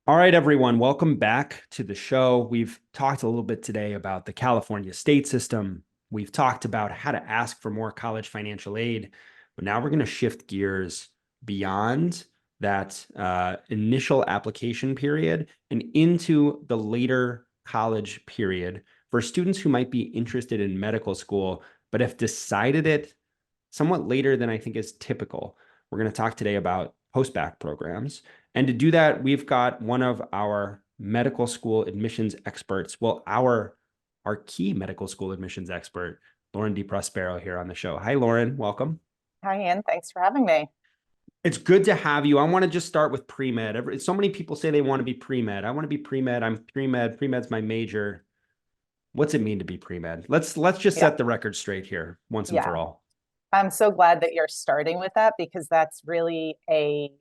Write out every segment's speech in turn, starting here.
All right, everyone, welcome back to the show. We've talked a little bit today about the California state system. We've talked about how to ask for more college financial aid, but now we're going to shift gears beyond that initial application period and into the later college period for students who might be interested in medical school, but have decided it somewhat later than I think is typical. We're going to talk today about post-bac programs. And to do that, we've got one of our medical school admissions experts, well, our key medical school admissions expert, Lauren DiProspero, here on the show. Hi, Lauren. Welcome. Hi, Ian. Thanks for having me. It's good to have you. I want to just start with pre-med. So many people say they want to be pre-med. I want to be pre-med. I'm pre-med. Pre-med's my major. What's it mean to be pre-med? Let's just Yeah, set the record straight here once and yeah. for all. I'm so glad that you're starting with that because that's really a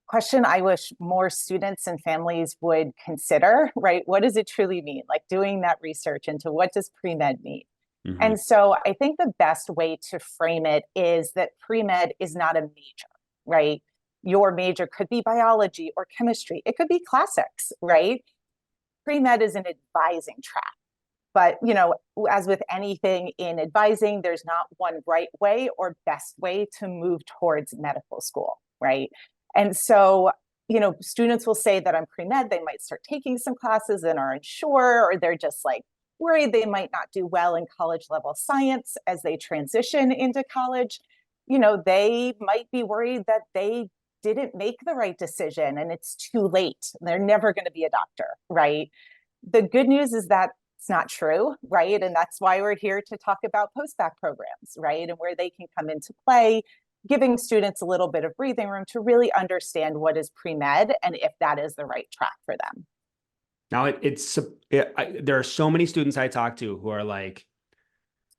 question I wish more students and families would consider, right? What does it truly mean? Like doing that research into what does pre-med mean? Mhm. And so I think the best way to frame it is that pre-med is not a major, right? Your major could be biology or chemistry. It could be classics, right? Pre-med is an advising track. But, as with anything in advising, there's not one right way or best way to move towards medical school, right? And so, students will say that I'm pre-med, they might start taking some classes and are unsure, or they're just like worried they might not do well in college level science as they transition into college. They might be worried that they didn't make the right decision and it's too late. They're never going to be a doctor, right? The good news is that it's not true, right? And that's why we're here to talk about post-bac programs, right? And where they can come into play, giving students a little bit of breathing room to really understand what is pre-med and if that is the right track for them. Now there are so many students I talk to who are like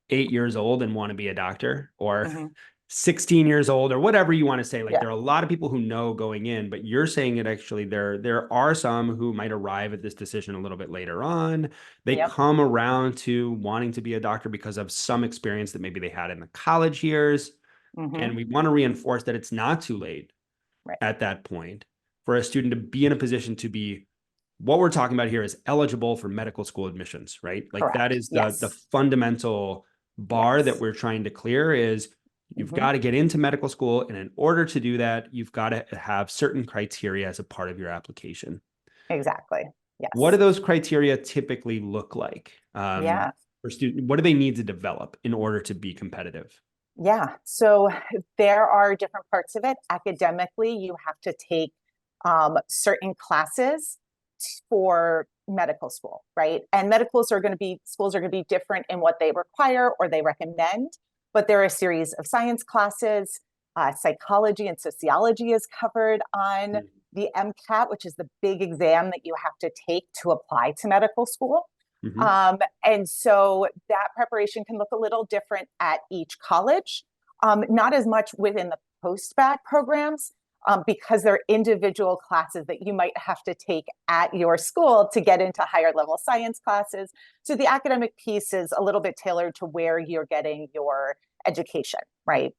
8 years old and want to be a doctor, or Mm-hmm. 16 years old, or whatever you want to say. Like Yeah. there are a lot of people who know going in, but you're saying it actually there are some who might arrive at this decision a little bit later on. They Yep. come around to wanting to be a doctor because of some experience that maybe they had in the college years. Mm-hmm. And we want to reinforce that it's not too late Right. at that point for a student to be in a position to be what we're talking about here is eligible for medical school admissions, right? Like that Correct. is the Yes. fundamental bar that Yes. we're trying to clear is you've Mm-hmm. got to get into medical school. And in order to do that, you've got to have certain criteria as a part of your application. Exactly. What do Yes. those criteria typically look like Yeah. for student? What do they need to develop in order to be competitive? Yeah. So there are different parts of it. Academically, you have to take certain classes for medical school, right? And schools are going to be different in what they require or they recommend, but there are a series of science classes. Psychology and sociology is covered on the MCAT, which is the big exam that you have to take to apply to medical school. Mm-hmm. And so that preparation can look a little different at each college, not as much within the post-bac programs, because they're individual classes that you might have to take at your school to get into higher level science classes. So the academic piece is a little bit tailored to where you're getting your education, right?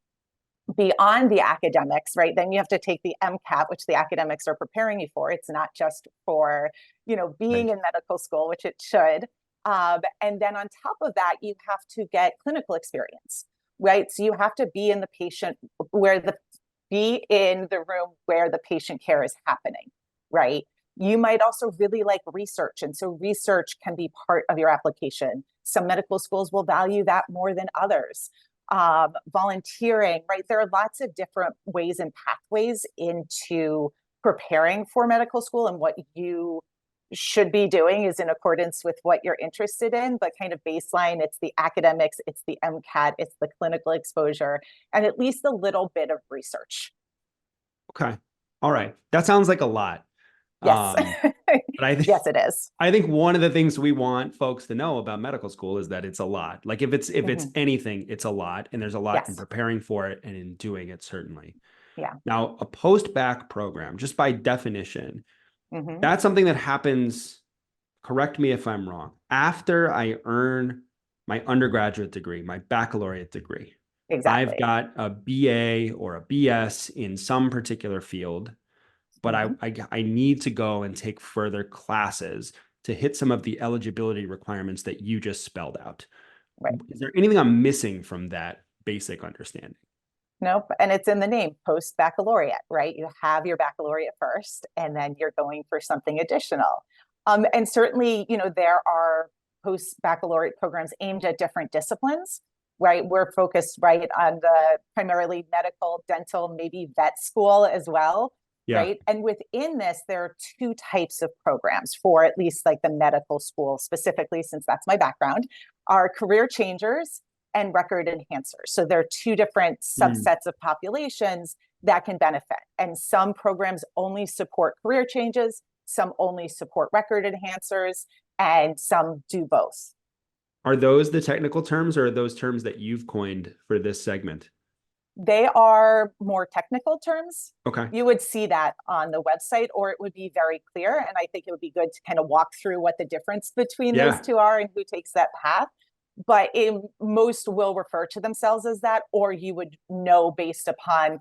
Beyond the academics, right? Then you have to take the MCAT, which the academics are preparing you for. It's not just for, being Right. in medical school, which it should. And then on top of that, you have to get clinical experience, right? So you have to be in the patient where be in the room where the patient care is happening, right? You might also really like research. And so research can be part of your application. Some medical schools will value that more than others. Volunteering, right? There are lots of different ways and pathways into preparing for medical school, and what you should be doing is in accordance with what you're interested in, but kind of baseline, it's the academics, it's the MCAT, it's the clinical exposure, and at least a little bit of research. Okay. All right. That sounds like a lot. Yes. Um, but Yes, it is. I think one of the things we want folks to know about medical school is that it's a lot. Like if it's Mm-hmm. anything, it's a lot, and there's a lot in Yes. preparing for it and in doing it, certainly. Yeah. Now, a post-bac program, just by definition, Mm-hmm. that's something that happens, correct me if I'm wrong, after I earn my undergraduate degree, my baccalaureate degree. I've Exactly. got a BA or a BS in some particular field. but Mhm. I need to go and take further classes to hit some of the eligibility requirements that you just spelled out. Right. Is there anything I'm missing from that basic understanding? Nope. And it's in the name, post-baccalaureate, right? You have your baccalaureate first, and then you're going for something additional. And certainly, there are post-baccalaureate programs aimed at different disciplines, right? We're focused right on the primarily medical, dental, maybe vet school as well, Yeah. right? And within this, there are two types of programs for at least like the medical school specifically, since that's my background, are career changers and record enhancers. So there are two different Mm. subsets of populations that can benefit. And some programs only support career changes, some only support record enhancers, and some do both. Are those the technical terms, or are those terms that you've coined for this segment? They are more technical terms. Okay. You would see that on the website, or it would be very clear. And I think it would be good to kind of walk through what the difference between those Yeah. two are and who takes that path. But most will refer to themselves as that, or you would know based upon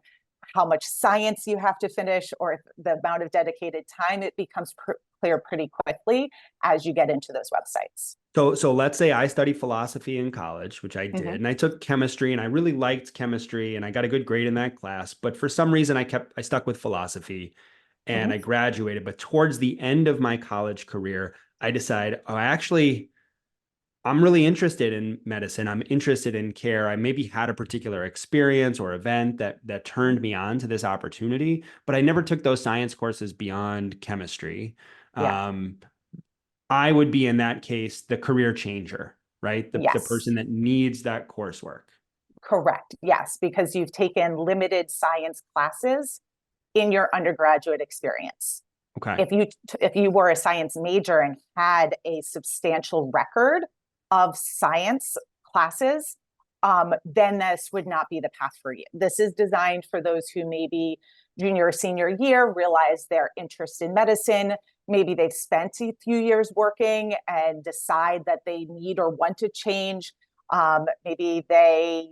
how much science you have to finish or the amount of dedicated time. It becomes clear pretty quickly as you get into those websites. So let's say I studied philosophy in college, which I did, Mm-hmm. and I took chemistry, and I really liked chemistry, and I got a good grade in that class. But for some reason, I stuck with philosophy, and Mm-hmm. I graduated. But towards the end of my college career, I decided, oh, I'm really interested in medicine. I'm interested in care. I maybe had a particular experience or event that turned me on to this opportunity, but I never took those science courses beyond chemistry. Yeah. Um, I would be in that case the career changer, right? The Yes. person that needs that coursework. Correct. Yes, because you've taken limited science classes in your undergraduate experience. Okay. If you were a science major and had a substantial record of science classes, then this would not be the path for you. This is designed for those who maybe junior or senior year realize their interest in medicine. Maybe they've spent a few years working and decide that they need or want to change. Maybe they,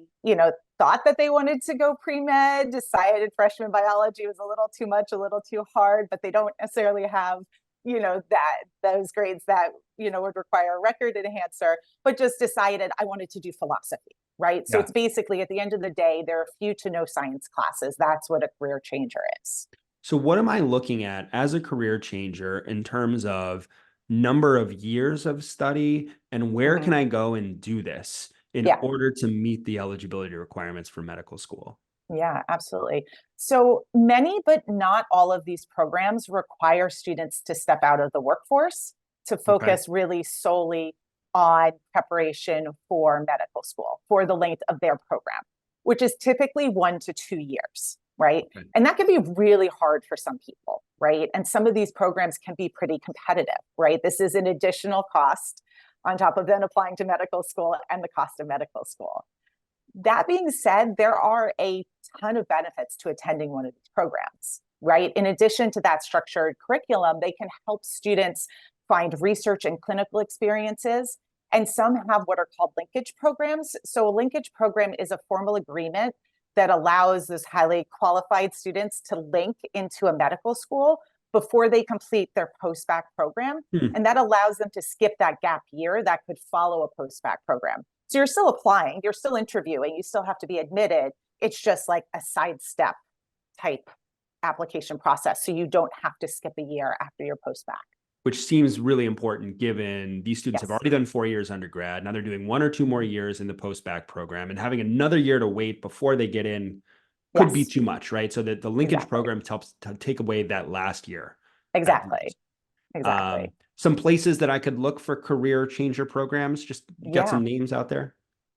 thought that they wanted to go pre-med, decided freshman biology was a little too much, a little too hard, but they don't necessarily have, that those grades that, would require a record enhancer, but just decided I wanted to do philosophy, right? So Yeah. it's basically at the end of the day, there are few to no science classes. That's what a career changer is. So what am I looking at as a career changer in terms of number of years of study, and where Mm-hmm. can I go and do this in Yeah. order to meet the eligibility requirements for medical school? Yeah, absolutely. So many, but not all of these programs require students to step out of the workforce to Okay. focus really solely on preparation for medical school for the length of their program, which is typically 1 to 2 years, right? Okay. And that can be really hard for some people, right? And some of these programs can be pretty competitive, right? This is an additional cost on top of then applying to medical school and the cost of medical school. That being said, there are a ton of benefits to attending one of these programs, right? In addition to that structured curriculum, they can help students find research and clinical experiences. And some have what are called linkage programs. So a linkage program is a formal agreement that allows those highly qualified students to link into a medical school before they complete their post-bac program. Hmm. And that allows them to skip that gap year that could follow a post-bac program. So you're still applying, you're still interviewing, you still have to be admitted. It's just like a sidestep type application process. So you don't have to skip a year after your post-bac. Which seems really important given these students have Yes. already done 4 years undergrad. Now they're doing 1 or 2 more years in the post-bac program, and having another year to wait before they get in could be Yes, too much, right? So that the linkage exactly. program helps to take away that last year at Exactly. least. Exactly. Some places that I could look for career changer programs, just you got Yeah. some names out there?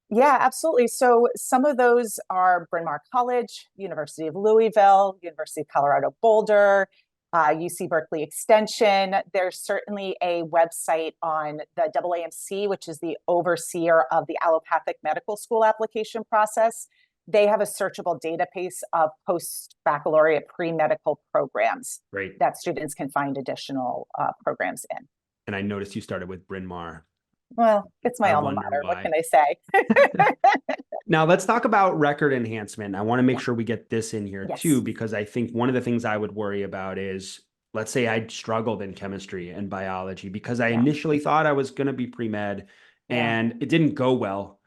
Yeah, absolutely. So some of those are Bryn Mawr College, University of Louisville, University of Colorado Boulder, UC Berkeley Extension. There's certainly a website on the AAMC, which is the overseer of the allopathic medical school application process. They have a searchable database of post-baccalaureate pre-medical programs Great. that students can find additional programs in. And I noticed you started with Bryn Mawr. Well, it's my I alma wonder mater. What why. can I say? Now let's talk about record enhancement. I want to make sure we get this in here too, Yes. because I think one of the things I would worry about is, let's say I struggled in chemistry and biology because I Yeah. initially thought I was going to be pre-med Yeah. and it didn't go well.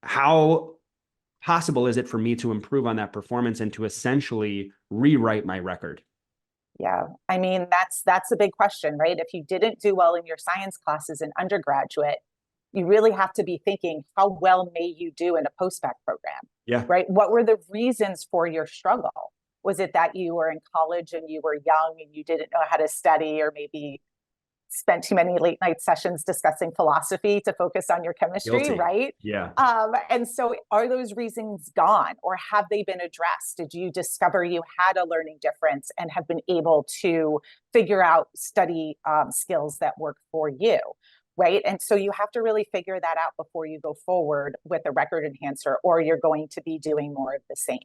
How possible is it for me to improve on that performance and to essentially rewrite my record? Yeah. I mean, that's a big question, right? If you didn't do well in your science classes in undergraduate, you really have to be thinking, how well may you do in a post-bac program, Yeah, right? What were the reasons for your struggle? Was it that you were in college and you were young and you didn't know how to study, or maybe spent too many late night sessions discussing philosophy to focus on your chemistry, guilty. right? Yeah. And so are those reasons gone, or have they been addressed? Did you discover you had a learning difference and have been able to figure out study skills that work for you? Right. And so you have to really figure that out before you go forward with a record enhancer, or you're going to be doing more of the same.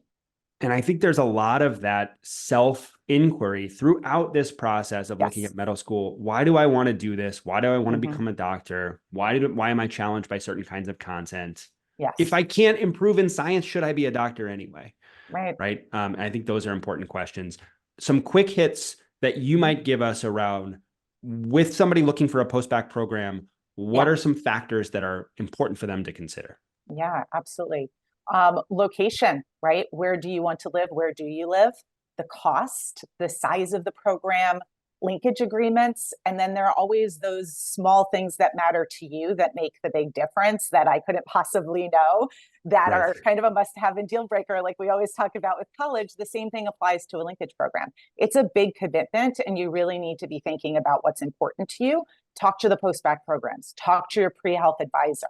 And I think there's a lot of that self inquiry throughout this process of looking Yes. at medical school. Why do I want to do this? Why do I want to Mm-hmm. become a doctor? Why am I challenged by certain kinds of content? If Yes. I can't improve in science, should I be a doctor anyway? Right. Right. I think those are important questions. Some quick hits that you might give us around with somebody looking for a post-bac program. What Yeah. are some factors that are important for them to consider? Yeah, absolutely. Location, right? Where do you want to live? Where do you live? The cost, the size of the program, linkage agreements. And then there are always those small things that matter to you that make the big difference that I couldn't possibly know, that Right. are kind of a must have and deal breaker. Like we always talk about with college, the same thing applies to a linkage program. It's a big commitment, and you really need to be thinking about what's important to you. Talk to the post-bac programs, talk to your pre-health advisor.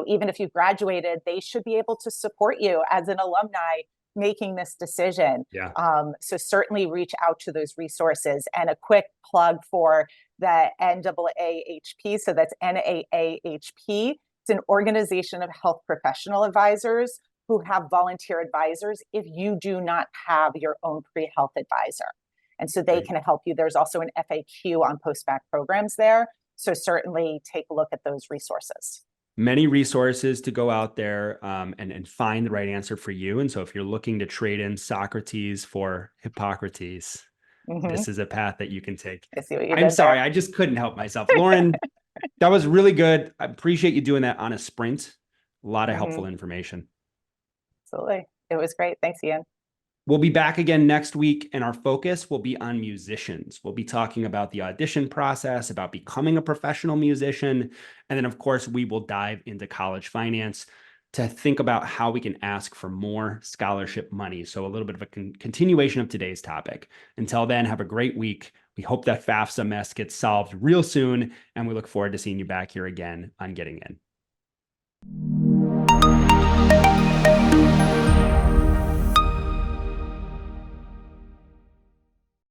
Even if you graduated, they should be able to support you as an alumni making this decision. Yeah. So certainly reach out to those resources. And a quick plug for the NAAHP. So that's NAAHP. It's an organization of health professional advisors who have volunteer advisors if you do not have your own pre-health advisor. And so they Right. can help you. There's also an FAQ on post-bac programs there. So certainly take a look at those resources. Many resources to go out there and find the right answer for you. And so if you're looking to trade in Socrates for Hippocrates, Mm-hmm. this is a path that you can take. I see what you I'm did sorry, there. I just couldn't help myself. Lauren, that was really good. I appreciate you doing that on a sprint. A lot of Mm-hmm. helpful information. Absolutely. It was great. Thanks, Ian. We'll be back again next week, and our focus will be on musicians. We'll be talking about the audition process, about becoming a professional musician. And then, of course, we will dive into college finance to think about how we can ask for more scholarship money. So, a little bit of a continuation of today's topic. Until then, have a great week. We hope that FAFSA mess gets solved real soon, and we look forward to seeing you back here again on Getting In.